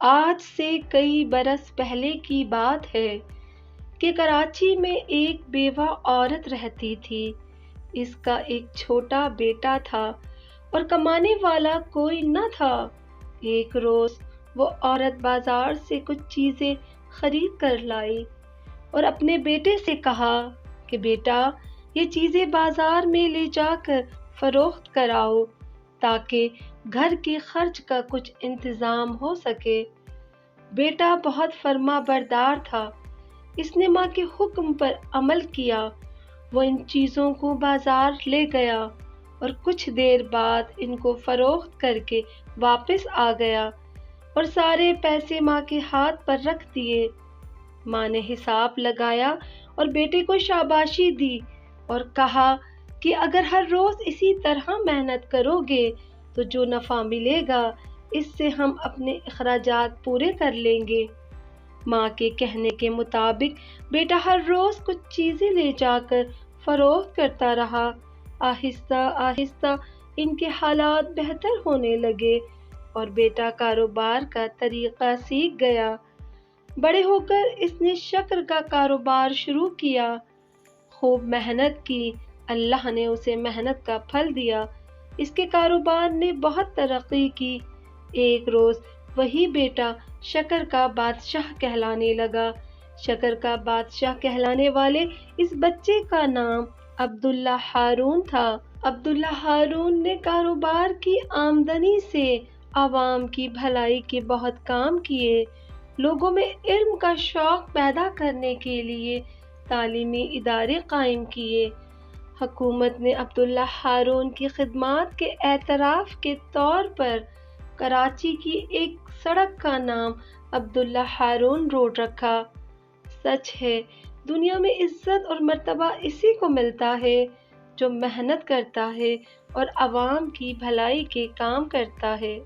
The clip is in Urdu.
آج سے کئی برس پہلے کی بات ہے کہ کراچی میں ایک بیوہ عورت رہتی تھی۔ اس کا ایک چھوٹا بیٹا تھا اور کمانے والا کوئی نہ تھا۔ ایک روز وہ عورت بازار سے کچھ چیزیں خرید کر لائی اور اپنے بیٹے سے کہا کہ بیٹا، یہ چیزیں بازار میں لے جا کر فروخت کراؤ تاکہ گھر کے خرچ کا کچھ انتظام ہو سکے۔ بیٹا بہت فرما بردار تھا۔ اس نے ماں کے حکم پر عمل کیا۔ وہ ان چیزوں کو بازار لے گیا اور کچھ دیر بعد ان کو فروخت کر کے واپس آ گیا اور سارے پیسے ماں کے ہاتھ پر رکھ دیے۔ ماں نے حساب لگایا اور بیٹے کو شاباشی دی اور کہا کہ اگر ہر روز اسی طرح محنت کرو گے تو جو نفع ملے گا اس سے ہم اپنے اخراجات پورے کر لیں گے۔ ماں کے کہنے کے مطابق بیٹا ہر روز کچھ چیزیں لے جا کر فروخت کرتا رہا۔ آہستہ آہستہ ان کے حالات بہتر ہونے لگے اور بیٹا کاروبار کا طریقہ سیکھ گیا۔ بڑے ہو کر اس نے شکر کا کاروبار شروع کیا۔ خوب محنت کی، اللہ نے اسے محنت کا پھل دیا۔ اس کے کاروبار نے بہت ترقی کی۔ ایک روز وہی بیٹا شکر کا بادشاہ کہلانے لگا۔ شکر کا بادشاہ کہلانے والے اس بچے کا نام عبداللہ ہارون تھا۔ عبداللہ ہارون نے کاروبار کی آمدنی سے عوام کی بھلائی کے بہت کام کیے۔ لوگوں میں علم کا شوق پیدا کرنے کے لیے تعلیمی ادارے قائم کیے۔ حکومت نے عبداللہ ہارون کی خدمات کے اعتراف کے طور پر کراچی کی ایک سڑک کا نام عبداللہ ہارون روڈ رکھا۔ سچ ہے، دنیا میں عزت اور مرتبہ اسی کو ملتا ہے جو محنت کرتا ہے اور عوام کی بھلائی کے کام کرتا ہے۔